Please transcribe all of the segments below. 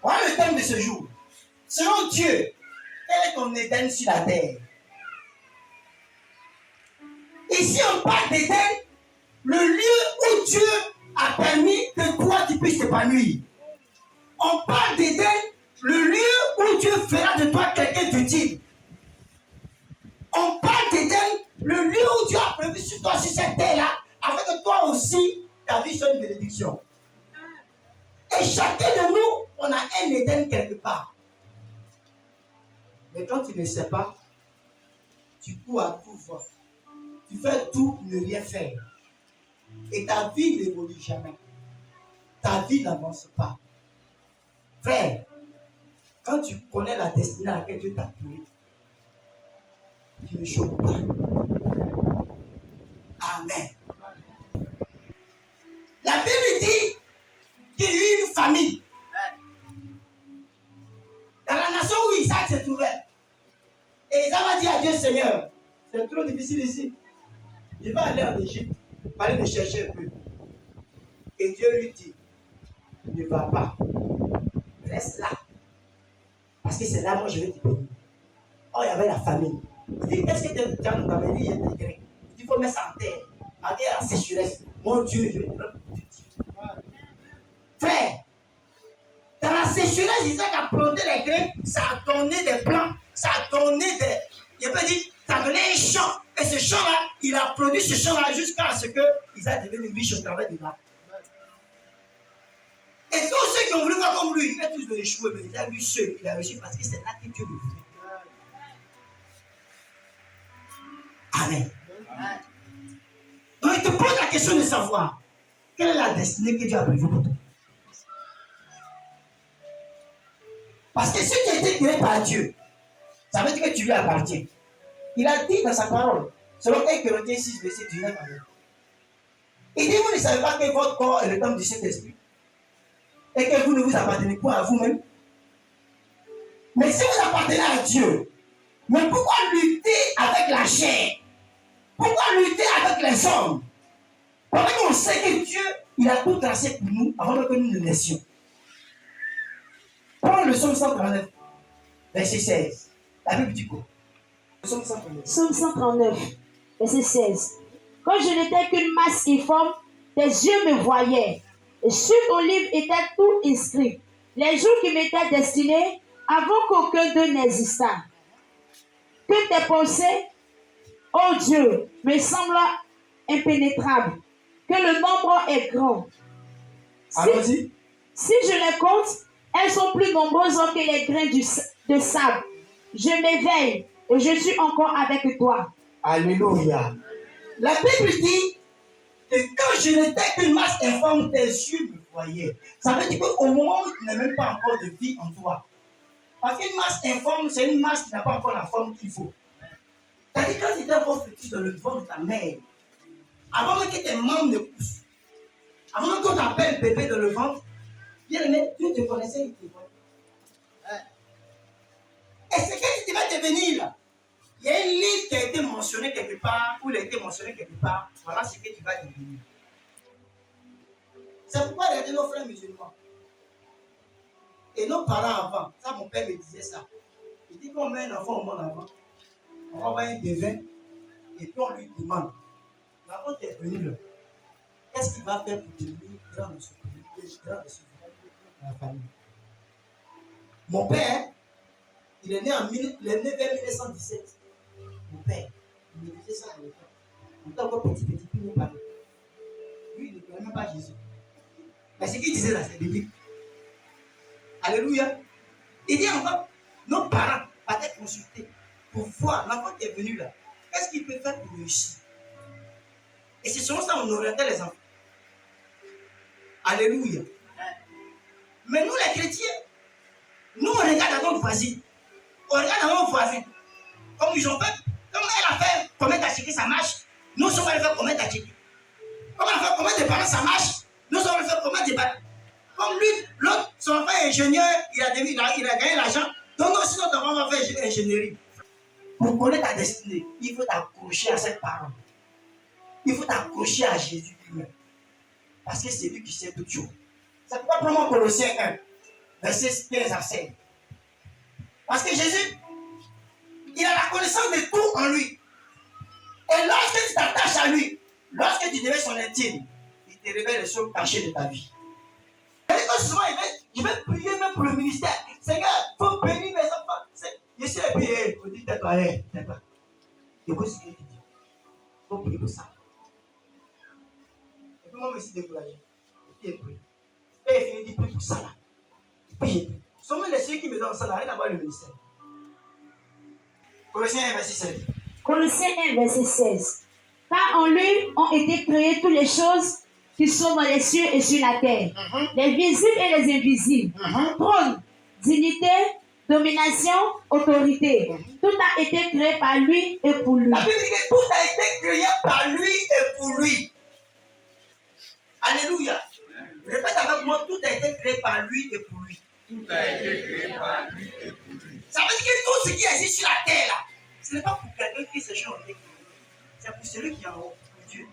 Voilà le thème de ce jour. Selon Dieu, quel est ton Éden sur la terre? Ici, on parle d'Éden, le lieu où Dieu a permis que toi tu puisses t'épanouir. On parle d'Éden, le lieu où Dieu fera de toi quelqu'un d'utile. On parle d'Éden, le lieu où Dieu a prévu sur toi, sur cette terre-là, afin que toi aussi, ta vie soit une bénédiction. Et chacun de nous, on a un Éden quelque part. Mais quand tu ne sais pas, tu cours à tout voir. Tu fais tout pour ne rien faire. Et ta vie n'évolue jamais. Ta vie n'avance pas. Frère, quand tu connais la destinée à laquelle Dieu t'a appelé, tu ne choques pas. Amen. La Bible dit qu'il y a eu une famille dans la nation où Isaac se trouvait. Et Isaac a dit à Dieu, Seigneur, c'est trop difficile ici. Je vais aller en Égypte, aller me chercher un peu. Et Dieu lui dit, ne va pas, reste là. Parce que c'est là, moi, je vais te bénir. Oh, il y avait la famille. Il dit, est-ce que tu as dans ta famille, il y a des grains? Il dit, il faut mettre ça en terre. En terre, la sécheresse. Mon Dieu, je vais te rendre productif. Frère, dans la sécheresse, Isaac a planté les grains, ça a donné des plants, ça a donné des... Je peux dire, ça a donné un champ. Et ce champ-là, il a produit ce champ-là jusqu'à ce que Isaac devienne riche au travers de là. Et tous ceux qui ont voulu voir comme lui, ils ont tous échoué, mais il a vu ceux qu'il a réussi parce que c'est là que Dieu le fait. Amen. Donc il te pose la question de savoir quelle est la destinée que Dieu a prévue pour toi. Parce que si tu as été créé par Dieu, ça veut dire que tu lui appartiens. Il a dit dans sa parole, selon 1 Corinthiens 6, verset 19 à 20. Il dit, vous ne savez pas que votre corps est le temple du Saint-Esprit et que vous ne vous appartenez pas à vous-même. Mais si vous appartenez à Dieu, mais pourquoi lutter avec la chair? Pourquoi lutter avec les hommes? Parce qu'on sait que Dieu, il a tout tracé pour nous avant que nous ne naissions. Prends le psaume 139, verset 16. La Bible dit quoi? Psaume 139, verset 16. Quand je n'étais qu'une masse informe, tes yeux me voyaient. Et sur ton livre était tout inscrit. Les jours qui m'étaient destinés avant qu'aucun d'eux n'existât. Que tes pensées, ô Dieu, me semblent impénétrables. Que le nombre est grand. Allons-y. Si je les compte, elles sont plus nombreuses que les grains de sable. Je m'éveille et je suis encore avec toi. Alléluia. La Bible dit que quand je n'étais qu'une masse informe, tes yeux me voyaient. Ça veut dire qu'au moment où tu n'as même pas encore de vie en toi. Parce qu'une masse informe, c'est une masse qui n'a pas encore la forme qu'il faut. C'est-à-dire quand tu étais encore petit dans le ventre de ta mère, avant même que tes membres ne poussent, avant même qu'on t'appelle bébé dans le ventre, bien aimé, Dieu te connaissait, il te voyait. Et ce que tu vas devenir là, il y a un livre qui a été mentionné quelque part, ou il a été mentionné quelque part, voilà ce que tu vas devenir. C'est pourquoi regardez nos frères musulmans. Et nos parents avant, ça mon père me disait ça. Il dit qu'on met un enfant au monde avant, on va avoir un devin, et puis on lui demande, l'enfant qui est venu là, qu'est-ce qu'il va faire pour devenir grand de ce pays, grand de la famille? Mon père, il est né vers 1917. Mon père, il me disait ça à l'époque. On était encore petit, puis il nous parlait. Lui, il ne connaît même pas Jésus. Mais ce qu'il disait là, c'est biblique. Alléluia. Il dit encore, nos parents allaient consulter pour voir l'enfant qui est venu là. Qu'est-ce qu'il peut faire pour réussir? Et c'est selon ça qu'on orientait les enfants. Alléluia. Mais nous, les chrétiens, nous, on regarde à notre voisine. On regarde à notre voisin. Comme ils ont fait, comme elle a fait combien d'acheter ça marche, nous sommes allés faire combien d'acheter. Comme elle a fait combien de parents ça marche, nous sommes allés faire combien de parents. Comme lui, l'autre, son enfant est ingénieur, il a gagné l'argent, donc nous aussi notre enfant va faire ingénierie. Pour connaître ta destinée, il faut t'accrocher à cette parole. Il faut t'accrocher à Jésus lui-même. Parce que c'est lui qui sait tout chose. C'est pourquoi prends-moi Colossiens 1, verset 15 à 16. Parce que Jésus, il a la connaissance de tout en lui. Et lorsque tu t'attaches à lui, lorsque tu deviens son intime, il te révèle les choses cachées de ta vie. Et quand souvent, je vais prier même pour le ministère. Seigneur, il faut bénir mes enfants. Je suis prié. Il dit, tais-toi, tais-toi. Écoute ce qu'il dit. Il faut prier pour ça. Et puis moi, je me suis découragé. Et puis, il prie. Et il dit, prie pour ça là. Et puis, j'ai pris. Seulement les cieux qui me donnent ça là, rien à voir le ministère. Colossiens 1, verset 16. Colossiens 1, verset 16. Car en lui ont été créées toutes les choses qui sont dans les cieux et sur la terre, les visibles et les invisibles, trône, dignité, domination, autorité. Tout a été créé par lui et pour lui. La Bible dit que tout a été créé par lui et pour lui. Alléluia. Répète avec moi, tout a été créé par lui et pour lui. Tout a été créé par lui et pour lui. Ça veut dire que tout ce qui existe sur la terre là, ce n'est pas pour quelqu'un qui se change. C'est pour celui qui est en haut, pour Dieu.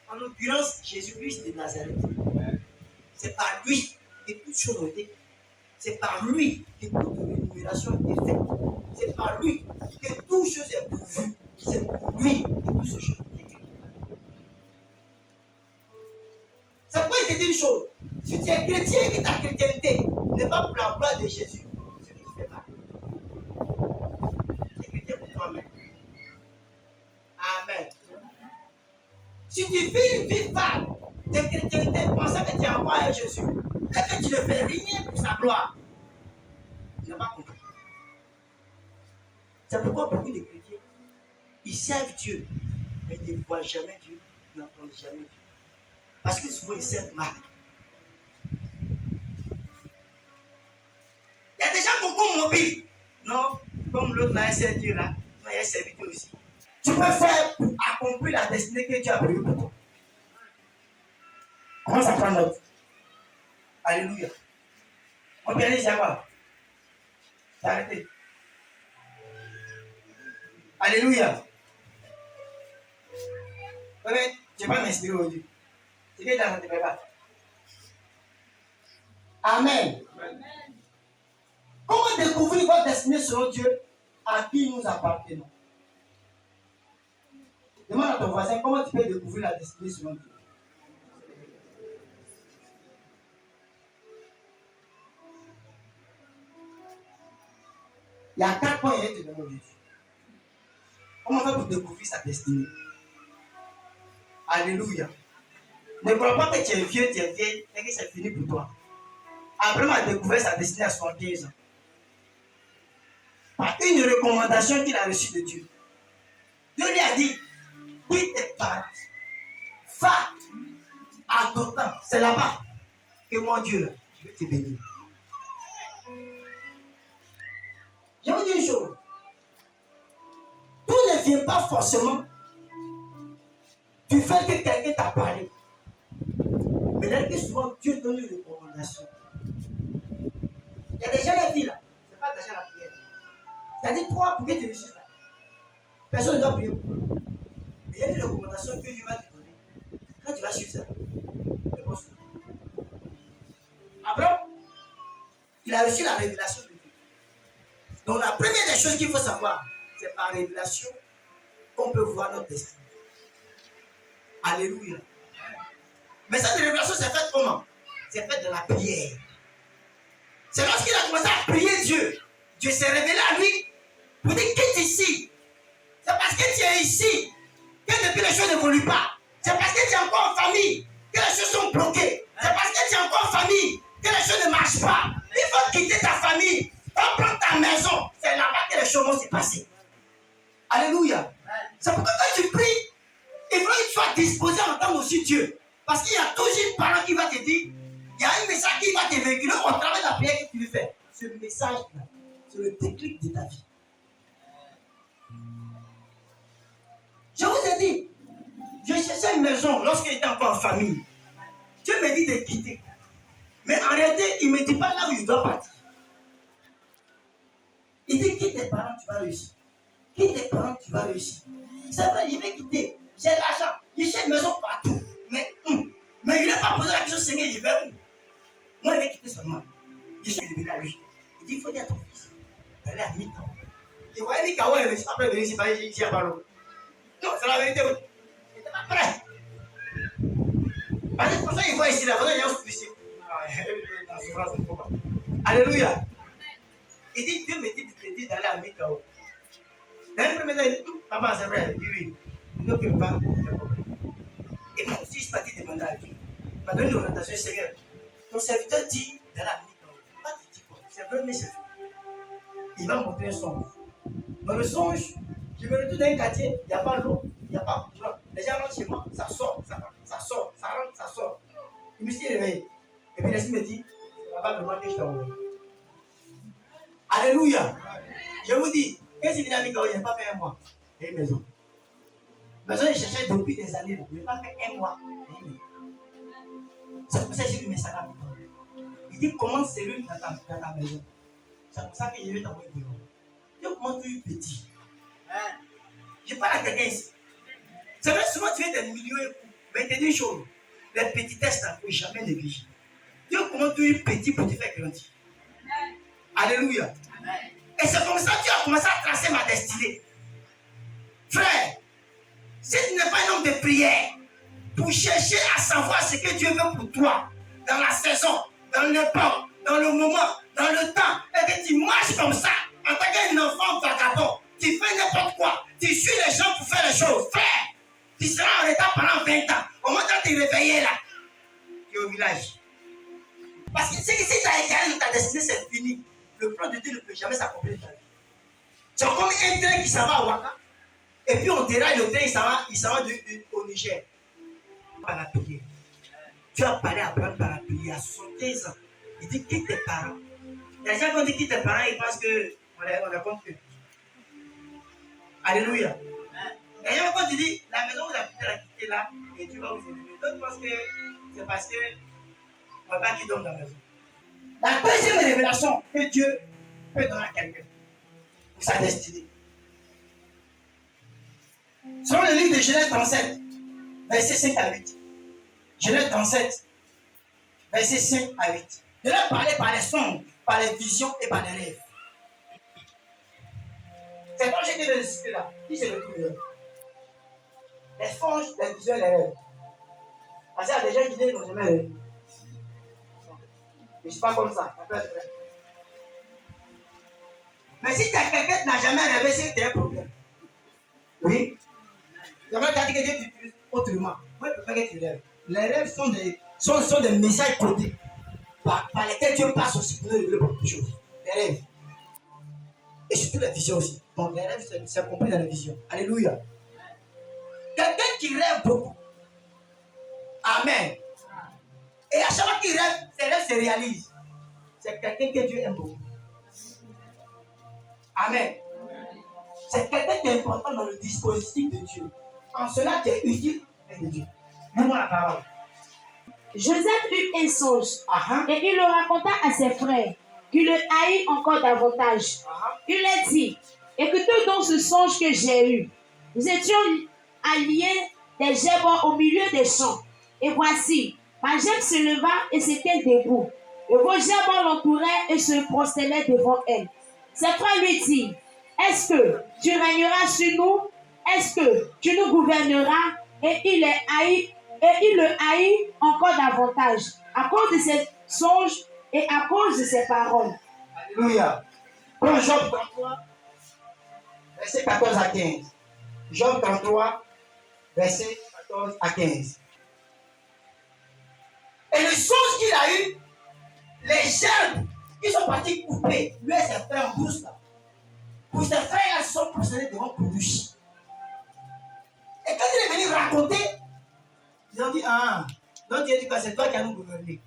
En l'occurrence, Jésus-Christ de Nazareth. C'est par lui que toutes choses ont été. C'est par lui que toute rémunération est faite. C'est par lui que toute chose est pourvue. C'est pour lui que toutes ces choses ont été. Ça peut être une chose. Si tu es chrétien et que ta chrétienté n'est pas pour la gloire de Jésus, c'est ce qui fait mal. Tu es chrétien pour toi-même. Amen. Si tu vis une vie fade de chrétienté, pensant que tu es en croix à Jésus, et que tu ne fais rien pour sa gloire, tu n'as pas compris. C'est pourquoi beaucoup de chrétiens, ils servent Dieu, mais ils ne voient jamais Dieu, ils n'entendent jamais Dieu. Parce que souvent ils servent mal. Il y a des gens beaucoup mobiles. Non, comme l'autre là, il sert Dieu là, non, il a servi Dieu aussi. Tu peux faire pour accomplir la destinée que Dieu a prévue pour toi. Commence à prendre note. Alléluia. Mon bien-aimé, c'est quoi? C'est arrêté. Alléluia. Oui, mais je ne vais pas m'inspirer aujourd'hui. C'est que dans ne te prépare. Amen. Comment découvrir votre destinée selon Dieu à qui nous appartenons? Demande à ton voisin comment tu peux découvrir la destinée selon Dieu. Il y a 4 points et te demande Dieu. Comment faire pour découvrir sa destinée? Alléluia. Ne crois pas que tu es vieux et que c'est fini pour toi. Abraham a découvert sa destinée à 75 ans. Par une recommandation qu'il a reçue de Dieu. Dieu lui a dit, quitte tes parents, va à Dothan, c'est là-bas que mon Dieu, je vais te bénir. Je vais vous dire une chose. Tout ne vient pas forcément du fait que quelqu'un t'a parlé. Mais là, que souvent Dieu donne une recommandation. Il y a des gens qui disent là, c'est pas déjà la prière. C'est-à-dire, toi, pour que tu réussisses là, personne ne doit prier pour toi. Mais il y a une recommandation que Dieu va te donner. Quand tu vas suivre ça, c'est bon. Après, il a reçu la révélation de Dieu. Donc, la première des choses qu'il faut savoir, c'est par révélation qu'on peut voir notre destin. Alléluia. Mais cette révélation s'est faite comment? C'est fait de la prière. C'est lorsqu'il a commencé à prier Dieu, Dieu s'est révélé à lui pour dire quitte ici. C'est parce que tu es ici que depuis les choses n'évoluent pas. C'est parce que tu es encore en famille que les choses sont bloquées. C'est parce que tu es encore en famille que les choses ne marchent pas. Il faut quitter ta famille, reprendre ta maison. C'est là-bas que les choses vont se passer. Alléluia. C'est pourquoi quand tu pries, il faut que tu sois disposé à entendre aussi Dieu. Parce qu'il y a toujours une parole qui va te dire, il y a un message qui va te véhiculer au travers de la prière que tu veux faire. Ce message-là, c'est le déclic de ta vie. Je vous ai dit, je cherchais une maison lorsqu'il était encore en famille. Dieu me dit de quitter. Mais en réalité, il ne me dit pas là où je dois partir. Il dit, quitte tes parents, tu vas réussir. Quitte tes parents, tu vas réussir. C'est vrai, il vais quitter. J'ai l'argent. Il cherche une maison partout. Mais il n'a pas posé la question, Seigneur, il va où? Moi, il va quitter seulement. Il dit, je à lui. Il dit, il faut dire à ton fils d'aller à mi-temps. Il voyait les kawas, après venir ici, ici à Ballon. Non, c'est la vérité. Il n'était pas prêt. Parce que pour ça, il voit ici, là, il y a un souci. Alléluia. Il dit, Dieu me dit de te dire d'aller à mi-temps. D'un premier temps, il dit, papa, c'est vrai. Il dit, oui. Il ne peut pas. Et moi aussi, je suis parti demander à Dieu. Il m'a donné l'orientation, Seigneur. Ton serviteur dit d'aller à mi-temps. Pas de dire quoi. C'est vrai, mais c'est vrai. Il va montrer un songe. Dans le songe, je me retrouve dans un quartier, il n'y a pas l'eau, il n'y a pas de courant. Les gens rentrent chez moi, ça sort, ça sort, ça rentre, ça sort. Je me suis réveillé. Et puis l'esprit me dit, c'est pas vraiment que je t'ai envoyé. Alléluia. Je vous dis, qu'est-ce qu'il a mis quand il n'a pas fait un mois? Et une maison. Maison, il cherchait depuis des années, il n'a pas fait un mois. C'est pour ça que j'ai dit, mais ça va. Il dit, comment c'est lui dans ta maison? C'est pour ça que je vais t'envoyer dehors. Comment tu es petit? Je parle à quelqu'un ici. C'est vrai, souvent tu es des milieux, mais tu dis une chose. Les petitesses, il ne faut jamais négliger. Dieu, comment tu es petit pour te faire grandir? Alléluia. Et c'est comme ça que Dieu a commencé à tracer ma destinée. Frère, si tu n'es pas un homme de prière, pour chercher à savoir ce que Dieu veut pour toi, dans la saison, dans l'époque, dans le moment, dans le temps, et que tu marches comme ça, en tant qu'un enfant vagabond, tu fais n'importe quoi, tu suis les gens pour faire les choses. Frère, tu seras en retard pendant 20 ans. Au moment où tu es réveillé là, tu es au village. Parce que si tu as égaré dans ta destinée, c'est fini. Le plan de Dieu ne peut jamais s'accomplir dans ta vie. C'est comme un train qui s'en va à Ouaka, et puis on déraille le train, il s'en va au Niger. Par la prière. Tu as parlé à Abraham par la prière à 75 ans. Il dit quitte tes parents. Les gens qui dit quitte tes parents, ils pensent qu'on a compris. Alléluia. Et quand tu dis la maison où la petite a quitté là, et tu vas vous élever. D'autres pensent que c'est parce que on ne va pas qui donne dans la maison. La deuxième révélation que Dieu peut donner à quelqu'un pour sa destinée. Selon le livre de Genèse 37, verset 5 à 8. Genèse 37, verset 5 à 8. Je leur parlais par les songes, par les visions et par les rêves. C'est quand j'étais dans le cité là, qui se retrouve là? Les songes, les visions et les rêves. Parce qu'il y a des gens qui disent qu'ils n'ont jamais rêvé. Je ne suis pas comme ça, ça peut être vrai. Mais si tu as quelqu'un qui n'a jamais rêvé, c'est que tu as un problème. Oui. J'aimerais dire que Dieu t'utilise autrement. Moi, je préfère que tu rêves. Les rêves sont des messages codés par lesquels Dieu passe aussi pour nous révéler beaucoup de choses. Les rêves. Et surtout les visions aussi. Donc les rêves, c'est compris dans les visions. Alléluia. Quelqu'un qui rêve beaucoup. Amen. Et à chaque fois qu'il rêve, ses rêves se réalisent. C'est quelqu'un que Dieu aime beaucoup. Amen. C'est quelqu'un qui est important dans le dispositif de Dieu. En cela, tu es utile avec Dieu. Donne-moi la parole. Joseph eut un songe et il le raconta à ses frères, qui le haïrent encore davantage. Il leur dit, écoutez donc ce songe que j'ai eu. Nous étions alliés des gerbes au milieu des champs. Et voici, ma gerbe se leva et s'était debout. Et vos gerbes l'entouraient et se prosternaient devant elle. Ses frères lui dirent, est-ce que tu régneras sur nous? Est-ce que tu nous gouverneras? Et il le haït encore davantage à cause de ses songes et à cause de ses paroles. Alléluia. Prends Job 33, verset 14 à 15. Job 33, verset 14 à 15. Et le songe qu'il a eu, les gerbes qui sont partis couper, lui et ses frères en brousse là. Pour ses frères, ils sont procédés devant pour lui. Et quand il est venu raconter, ils ont dit, ah, donc Dieu dit que c'est toi qui as nous gouverné.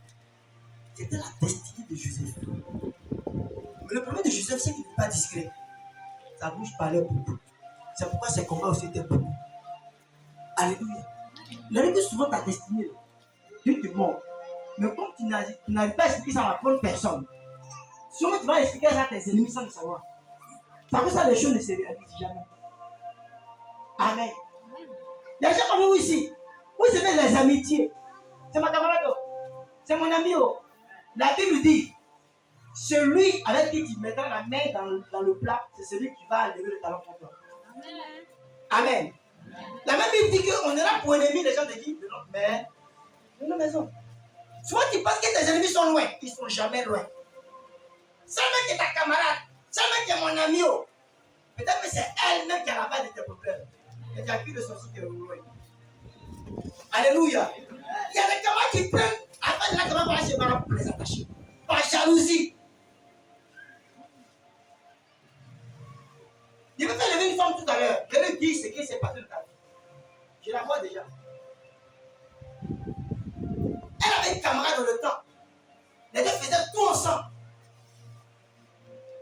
C'était la destinée de Joseph. Mais le problème de Joseph, c'est qu'il n'est pas discret. Sa bouche parlait beaucoup. C'est pourquoi ses combats aussi étaient beaucoup. Alléluia. Il arrive que souvent ta destinée, Dieu te montre. Mais comme tu n'arrives pas à expliquer ça à la bonne personne, souvent tu vas expliquer ça à tes ennemis sans le savoir. C'est pour ça que les choses ne se réalisent jamais. Amen. Il y a des gens comme vous ici. Vous savez les amitiés. C'est ma camarade. C'est mon ami. La Bible dit, celui avec qui tu mettras la main dans le plat, c'est celui qui va lever le talon pour toi. Amen. La même Bible dit qu'on est là pour ennemis les gens de qui? De notre mère, de nos maisons. Soit tu penses que tes ennemis sont loin, ils ne sont jamais loin. Seulement que ta camarade, seulement que mon ami, peut-être que c'est elle-même qui a la base de tes problèmes. Et tu as vu le sorcier qui est loin. Alléluia. Il y a des camarades qui prennent, après la camarade va chez moi pour les attacher. Par jalousie. Je vais faire lever une femme tout à l'heure. Je vais lui dire ce qui s'est passé de ta vie. Je la vois déjà. Elle avait une camarade dans le temps. Les deux faisaient tout ensemble.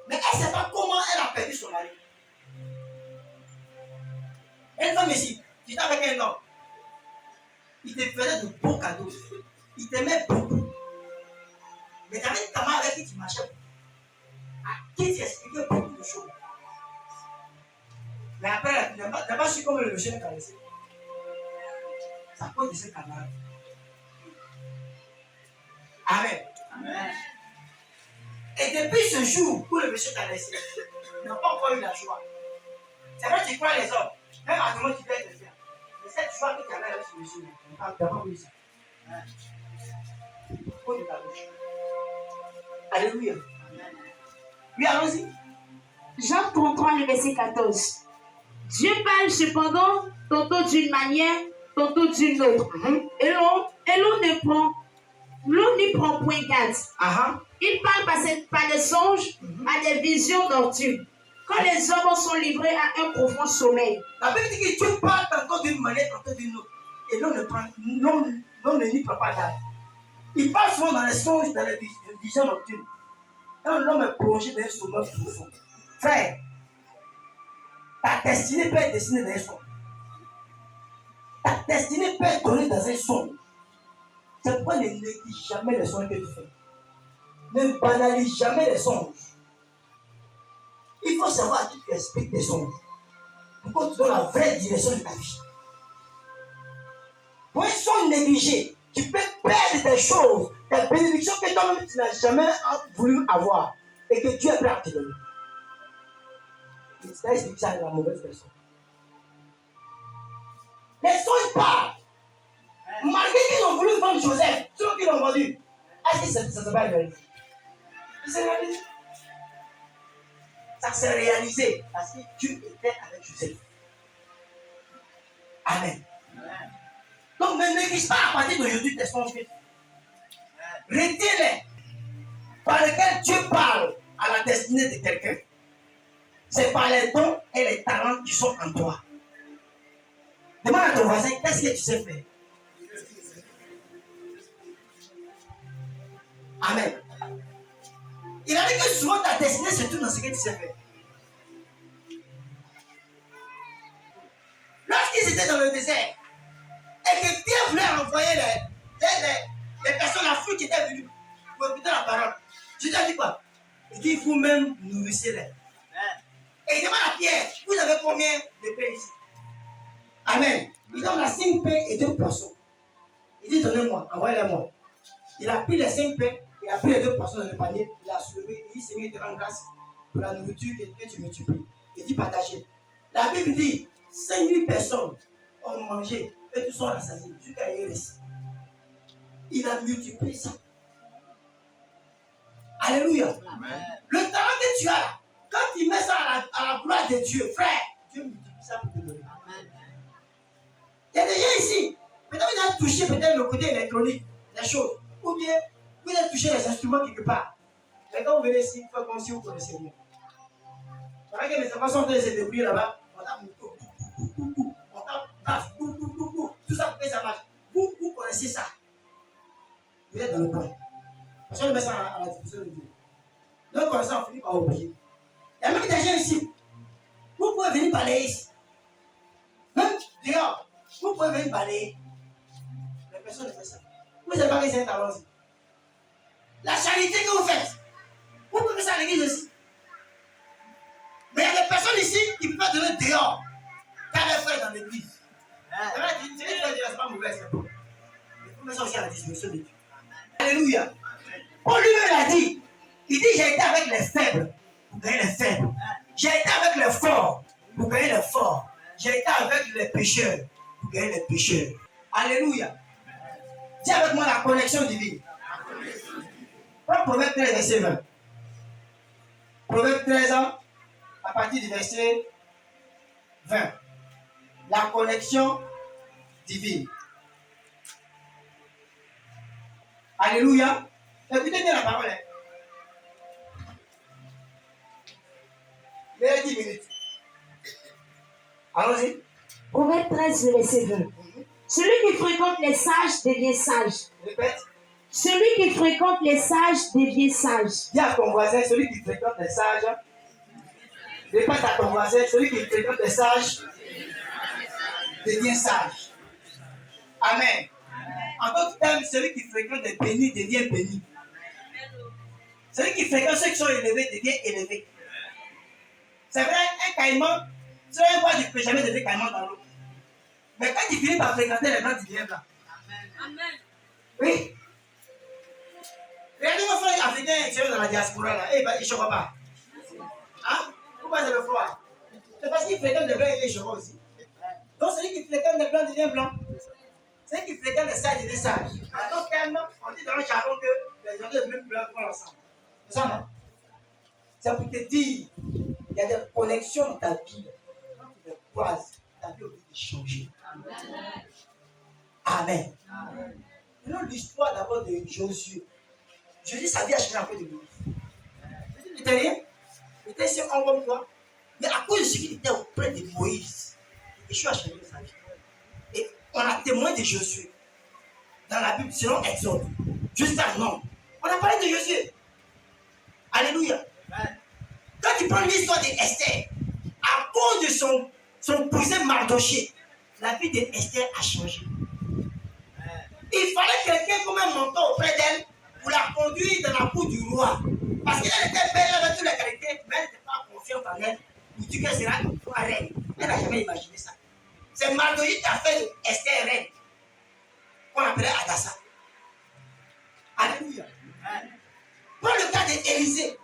Mais elle ne sait pas comment elle a perdu son mari. Une femme ici, tu étais avec un homme. Il te faisait de beaux cadeaux. Il t'aimait beaucoup. Mais tu avais une camarade avec qui tu marchais. À qui tu expliquais beaucoup de choses. Mais après, tu n'as pas su comment le monsieur est caressé. C'est à cause de ses camarades. Amen. Amen. Et depuis ce jour où le monsieur t'a laissé, tu n'as pas encore eu la joie. C'est vrai que tu crois les hommes. Même à tout le monde, tu peux être faire. Mais cette joie que tu avais avec ce monsieur, tu n'as pas eu ça. Au de ta bouche. Alléluia. Oui, allons-y. Jean 33, le verset 14. Dieu parle cependant tantôt d'une manière, tantôt d'une autre. Et l'on n'y prend point garde. Il parle par des songes, par des visions nocturnes. Quand les hommes sont livrés à un profond sommeil. La Bible dit que Dieu parle tantôt d'une manière, tantôt d'une autre. Et l'on ne n'y prend pas garde. Il parle souvent dans les songes, dans les visions nocturnes. Quand l'homme est plongé dans un sommeil profond. Frère, ta destinée peut être destinée dans un songe. Ta destinée peut être donnée dans un songe. C'est pourquoi ne néglige jamais les songes que tu fais. Ne banalise jamais les songes. Il faut savoir à qui tu expliques tes songes. Pourquoi tu donnes la vraie direction de ta vie. Pour un songe négligé, tu peux perdre des choses, des bénédictions que toi-même tu n'as jamais voulu avoir et que Dieu est prêt à te donner. Et tu as expliqué ça à la mauvaise personne. Les songes parlent. Malgré qu'ils ont voulu vendre Joseph, ceux qui l'ont vendu, est-ce que ça ne s'est pas réalisé? Ça s'est réalisé. Ça s'est réalisé parce que Dieu était avec Joseph. Amen. Donc ne néglige pas à partir d'aujourd'hui tes songes. Retiens-les par lesquels Dieu parle à la destinée de quelqu'un. C'est par les dons et les talents qui sont en toi. Demande à ton voisin, qu'est-ce que tu sais faire? Amen. Il a dit que souvent ta destinée se trouve dans ce que tu sais faire. Lorsqu'ils étaient dans le désert et que Dieu voulait envoyer les personnes, la foule qui était venue pour écouter la parole, Jésus a dit quoi? Il dit vous-même nourrissez-les. Et il demande à Pierre, vous avez combien de pain ici? Amen. Il donne la 5 pains et 2 poissons. Il dit donnez-moi, envoyez-les-moi. Il a pris les 5 pains, il a pris les 2 poissons dans le panier, il a soulevé, il s'est mis de rendre grâce pour la nourriture que tu multiplies. Il dit partagez. La Bible dit 5000 personnes ont mangé et tous sont rassasiés jusqu'à Iris. Il a multiplié ça. Alléluia. Amen. Le talent que tu as là, quand tu mets ça à la gloire de Dieu, frère, Dieu multiplie ça pour te donner. Amen. Il y a des gens ici, peut-être vous avez touché peut-être le côté électronique, les choses, ou bien vous avez touché les instruments quelque part. Mais quand vous venez ici, il faut comme si vous connaissez bien. C'est vrai que les enfants sont en train de se débrouiller là-bas, on tape on tape tout ça pour que ça marche. Vous connaissez ça. Vous êtes dans le coin. Parce qu'on met ça à la disposition de Dieu. Donc, comme ça, on finit par oublier. Il y a même des gens ici. Vous pouvez venir balayer ici. Même dehors, vous pouvez venir balayer. Les personnes ne font ça. Vous ne savez pas que c'est un talent ici. La charité que vous faites, vous pouvez faire ça à l'église aussi. Mais il y a des personnes ici qui peuvent donner dehors. Car les frères dans l'église. C'est vrai, tu dis que c'est pas mauvais, c'est bon. Il faut mettre ça aussi à la disposition de Dieu. Alléluia. Paul lui-même l'a dit. Il dit j'ai été avec les faibles pour gagner les faibles. J'ai été avec les forts pour gagner les forts. J'ai été avec les pécheurs pour gagner les pécheurs. Alléluia. Dis avec moi la connexion divine. Prends Proverbe 13, verset 20. Proverbe 13, à partir du verset 20. La connexion divine. Alléluia. Écoutez bien la parole. Il y a 10 minutes. Allons-y. Proverbe 13, verset 20. Celui qui fréquente les sages devient sage. Répète. Celui qui fréquente les sages devient sage. Dis à ton voisin, celui qui fréquente les sages. Répète à ton voisin, celui qui fréquente les sages devient sage. Amen. En d'autres termes, celui qui fréquente les bénis devient béni. Celui qui fréquente ceux qui sont élevés devient élevé. C'est vrai, un caïman, si un bois du péché, jamais devient caïman dans l'eau. Mais quand il finit par fréquenter les blancs, il devient blanc. Amen. Oui. Regardez vos frères africains qui sont dans la diaspora là, ils ne chauffent pas. Hein? Pourquoi c'est le froid? C'est parce qu'ils fréquentent les blancs et les chauffent aussi. Donc celui qui fréquente les blancs devient blanc. Celui qui fréquente les sages devient sage. En d'autres termes, on dit dans le jargon que les gens de même blancs font ensemble. C'est ça, non? C'est pour te dire, il y a des connexions dans ta vie. Quand tu les croises, ta vie oblige de changer. Amen. Prenons l'histoire d'abord de Josué. Jésus, sa vie a changé un peu de lui. Jésus n'était rien. Il était ici en comme toi. Mais à cause de ce qu'il était auprès de Moïse, Jésus a changé sa vie. Et on a témoin de Josué. Dans la Bible, selon Exode. Juste un nom. On a parlé de Josué. Alléluia. Quand tu prends l'histoire d'Esther, à cause de son cousin Mardoché, la vie d'Esther a changé. Il fallait quelqu'un comme un mentor auprès d'elle pour la conduire dans la cour du roi. Parce qu'elle était belle, elle avait toutes les qualités, mais elle n'était pas confiante en elle. Pour dire qu'elle sera une reine. Elle n'a jamais imaginé ça. C'est Mardoché qui a fait Esther reine. Qu'on appelait Adassa. Alléluia. Prends le cas d'Élisée.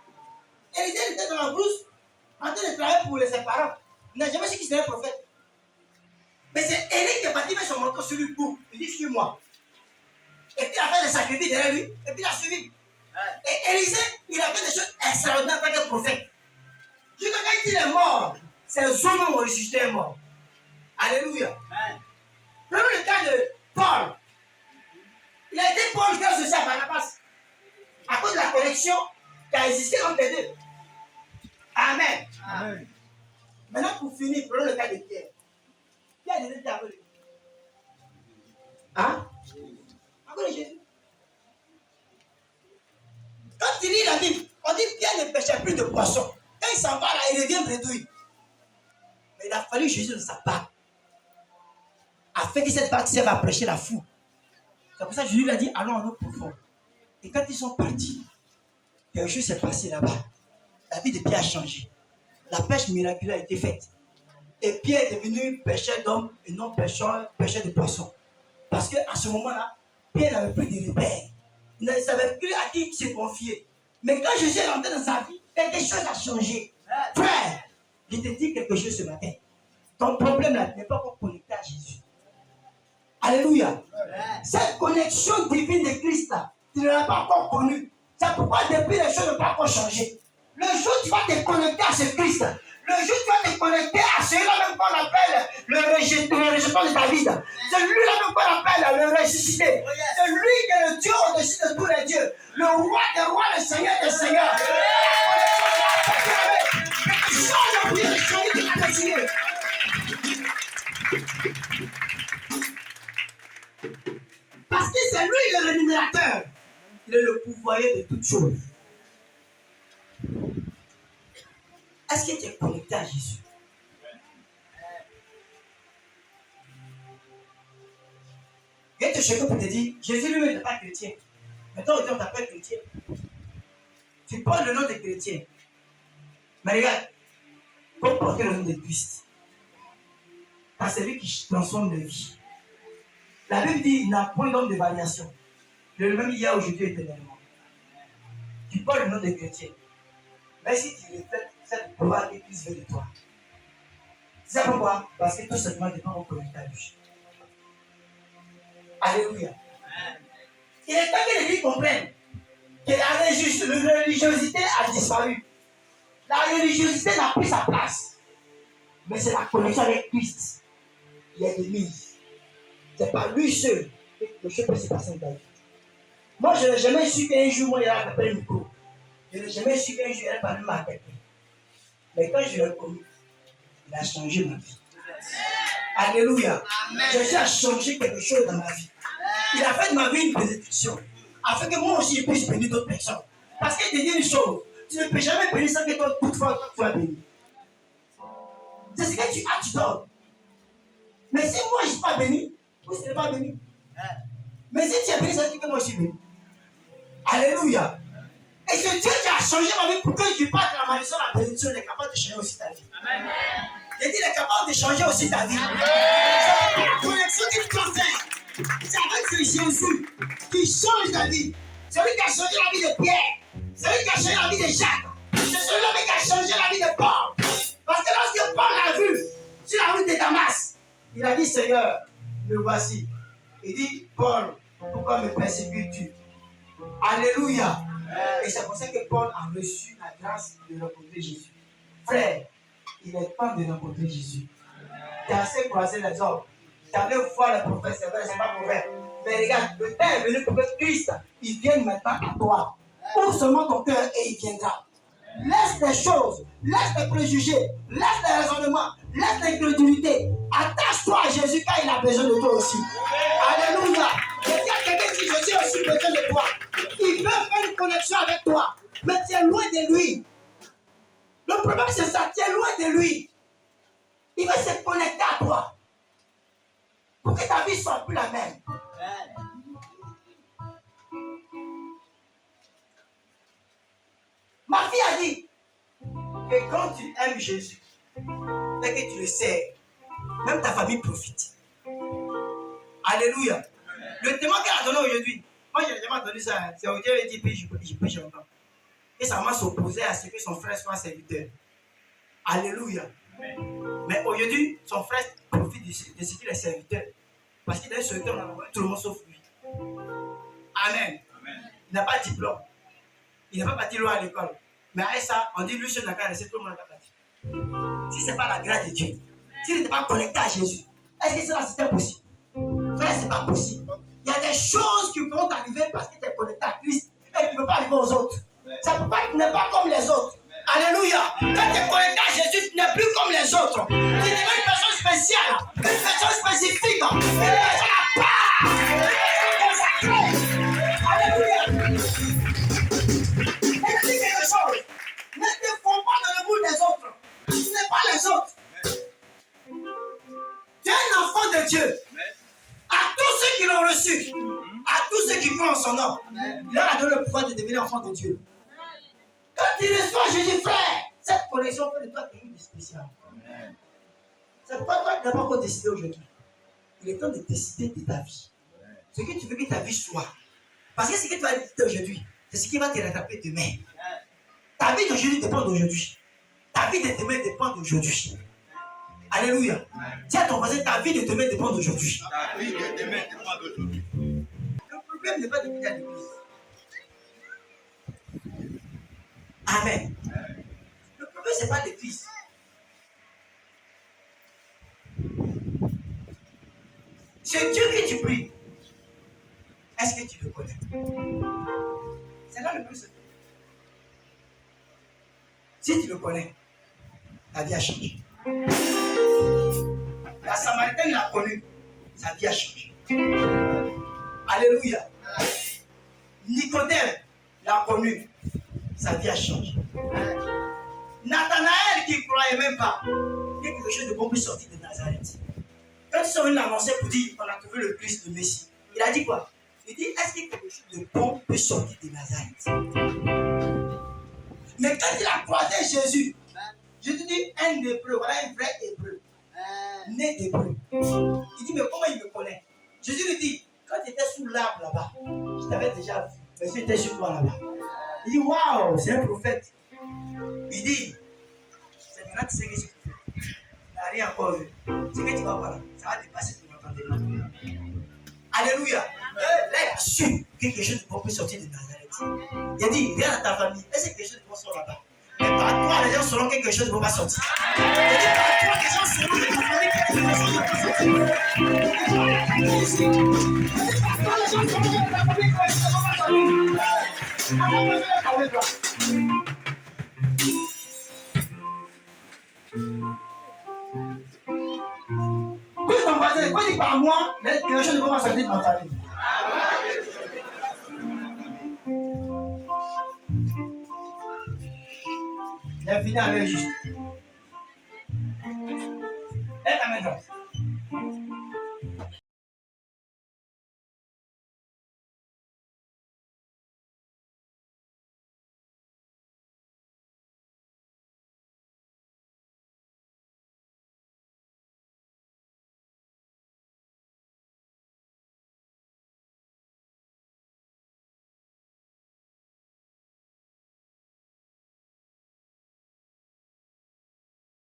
Élisée était dans la brousse en train de travailler pour ses parents. Il n'a jamais su qu'il serait un prophète. Mais c'est Élie qui est parti mettre son manteau sur lui pour lui dire suis-moi. Et puis il a fait des sacrifices derrière lui, et puis il a suivi. Et Élisée, il a fait des choses extraordinaires en tant que prophète. Jusqu'à quand il est mort, ses hommes ont ressuscité un mort. Alléluia. Prenons le cas de Paul. Il a été Paul qui a associé à Barnabas. À cause de la connexion qui a existé entre les deux. Amen. Amen. Maintenant, pour finir, prenons le cas de Pierre. Pierre était avec lui. Hein? Encore Jésus. Quand il lit la Bible, on dit Pierre ne pêchait plus de poissons. Quand il s'en va là, il revient bredouille. Mais il a fallu Jésus de sa part. Afin que cette partie va prêcher la foule. C'est pour ça que Jésus lui a dit allons en eau profonde. Et quand ils sont partis, quelque chose s'est passé là-bas. La vie de Pierre a changé. La pêche miraculeuse a été faite. Et Pierre est devenu pêcheur d'hommes et non pêcheur de poissons. Parce qu'à ce moment-là, Pierre n'avait plus de repères. Il ne savait plus à qui se confier. Mais quand Jésus est rentré dans sa vie, quelque chose a changé. Frère, je te dis quelque chose ce matin. Ton problème là n'est pas encore connecté à Jésus. Alléluia. Cette connexion divine de Christ là, tu ne l'as pas encore connue. C'est pourquoi depuis les choses ne vont pas encore changer. Le jour où tu vas te connecter à ce Christ, le jour où tu vas te connecter à celui-là même qu'on appelle le rejeton de David, celui-là même qu'on appelle le ressuscité, c'est lui qui est le Dieu au-dessus de tous les dieux, le roi des rois, le Seigneur des seigneurs. Parce que c'est lui le rémunérateur. Il est le pourvoyeur de toutes choses. Est-ce que tu es connecté à Jésus? Je vais te choquer pour te dire, Jésus lui-même n'est pas chrétien. Mais toi, on t'appelle chrétien. Tu portes le nom de chrétien. Mais regarde, pour porter le nom de Christ, parce que c'est lui qui transforme les vies. La Bible dit, il n'a point d'homme de variation. Le même hier, aujourd'hui, éternellement. Tu portes le nom de chrétien. Mais si tu reflètes cette gloire qui plus vers de toi. C'est pourquoi? Parce que tout simplement, tu ne peux pas connecter à lui. Alléluia. Il est temps que les gens comprennent que la religiosité a disparu. La religiosité n'a plus sa place. Mais c'est la connexion avec Christ qui est de mise. C'est par lui seul que le choses peut se passer dans ta vie. Moi, je n'ai jamais su qu'un jour, moi, il a tapé le micro. Je n'ai jamais su qu'un jour, il a parlé ma tête. Mais quand je l'ai connu, il a changé ma vie. Alléluia. Jésus a changé quelque chose dans ma vie. Il a fait de ma vie une bénédiction. Afin que moi aussi, je puisse bénir d'autres personnes. Parce qu'il te dit une chose. Tu ne peux jamais bénir sans que toi, toutefois, tu sois béni. C'est ce que tu as, tu donnes. Mais si moi, je ne suis pas béni, vous ne serez pas béni. Mais si tu es béni, ça veut dire que moi, je suis béni. Alléluia. Et ce Dieu qui a changé ma vie pour que je parte de la malédiction, la bénédiction, il est capable de changer aussi ta vie. Amen. Il dit, il est capable de changer aussi ta vie. C'est la connexion qu'il doit faire. C'est avec ce Jésus qui change ta vie. C'est lui qui a changé la vie de Pierre. C'est lui qui a changé la vie de Jacques. C'est celui qui a changé la vie de Paul. Parce que lorsque Paul l'a vu sur la route de Damas, il a dit, Seigneur, me voici. Il dit, Paul, pourquoi me persécutes-tu? Alléluia. Et c'est pour ça que Paul a reçu la grâce de rencontrer Jésus. Frère, il est temps de rencontrer Jésus. Tu as assez croisé les hommes. Tu allais voir le prophète, c'est vrai, c'est pas mauvais. Mais regarde, le temps est venu pour que Christ, il vienne maintenant à toi. Ouvre seulement ton cœur et il viendra. Laisse les choses, laisse les préjugés, laisse les raisonnements, laisse l'incrédulité. Attache-toi à Jésus car il a besoin de toi aussi. Alléluia. Et il y a quelqu'un qui dit, je suis aussi besoin de toi. Il veut faire une connexion avec toi, mais tu es loin de lui. Le problème c'est ça, tu es loin de lui. Il veut se connecter à toi pour que ta vie soit plus la même. Ma fille a dit que quand tu aimes Jésus et que tu le sais, même ta famille profite. Alléluia. Le témoin qu'elle a donné aujourd'hui, moi je n'ai jamais entendu ça. C'est aujourd'hui qu'il dit, je prie longtemps. Et ça m'a s'opposé à ce que son frère soit serviteur. Alléluia. Mais aujourd'hui, son frère profite de ce qu'il est serviteur. Parce qu'il est serviteur, on a envoyé tout le monde sauf lui. Amen. Il n'a pas de diplôme. Il n'a pas parti loin à l'école. Mais avec ça, on dit lui seul n'a qu'à rester, tout le monde n'a qu'à partir. Si ce n'est pas la grâce de Dieu, s'il n'était pas connecté à Jésus, est-ce que cela c'était possible? Frère, ce n'est pas possible. Il y a des choses qui vont t'arriver parce que tu es connecté à Christ et tu ne peux pas arriver aux autres. Ça peut pas, tu n'es pas comme les autres. Alléluia. Quand tu es connecté à Jésus, tu n'es plus comme les autres. Tu deviens une personne spéciale, une personne spécifique, une personne à part, une personne consacrée. Alléluia. Et je dis quelque chose. Ne te fonds pas dans le moule des autres. Tu n'es pas les autres. Tu es un enfant de Dieu. À tous ceux qui l'ont reçu, à tous ceux qui croient en son nom, il leur a donné le pouvoir de devenir enfant de Dieu. Quand tu reçois Jésus, frère, cette connexion fait de toi quelque chose de spécial. C'est pas toi qui n'as pas encore décidé aujourd'hui. Il est temps de décider de ta vie. Ce que tu veux que ta vie soit. Parce que ce que tu vas décider aujourd'hui, c'est ce qui va te rattraper demain. Ta vie d'aujourd'hui dépend d'aujourd'hui. Ta vie de demain dépend d'aujourd'hui. Alléluia. Dis à ton voisin, ta vie de demain dépend d'aujourd'hui. Ta vie de demain dépend d'aujourd'hui. Le problème n'est pas de venir à l'église. Amen. Le problème, ce n'est pas l'église. C'est Dieu que tu pries. Est-ce que tu le connais? C'est là le plus simple. Si tu le connais, ta vie a changé. La Samaritaine l'a connu, sa vie a changé. Alléluia. Nicodème l'a connu, sa vie a changé. Nathanaël qui ne croyait même pas, quelque chose de bon peut sortir de Nazareth. Quand ils sont venus l'annoncer pour dire qu'on a trouvé le Christ, le Messie, il a dit quoi? Il dit, est-ce que quelque chose de bon peut sortir de Nazareth? Mais quand il a croisé Jésus, je te dis, un hébreu, voilà un vrai hébreu, né d'hébreu. Il dit, mais comment il me connaît? Jésus lui dit, quand tu étais sous l'arbre là-bas, je t'avais déjà vu, mais tu étais sur toi là-bas. Il dit, waouh, c'est un prophète. Il dit, c'est maintenant tu sais que tu n'as rien encore vu. Ce que tu vas voir, ça va dépasser ton entendement. Alléluia. Là, il a su quelque chose de bon peut sortir de Nazareth. Il a dit, regarde à ta famille, est-ce que quelque chose de bon sort là-bas? Mais par toi, les gens sauront quelque chose de bon va sortir. Il a dit, par toi, les gens sauront de ta famille quelque chose de bon va sortir. Il a dit, par toi, les gens sauront de ta famille quelque chose de bon va sortir. Ton voisin, quand il par moi, quelque chose de bon va sortir de ma famille. Il a fini avec juste.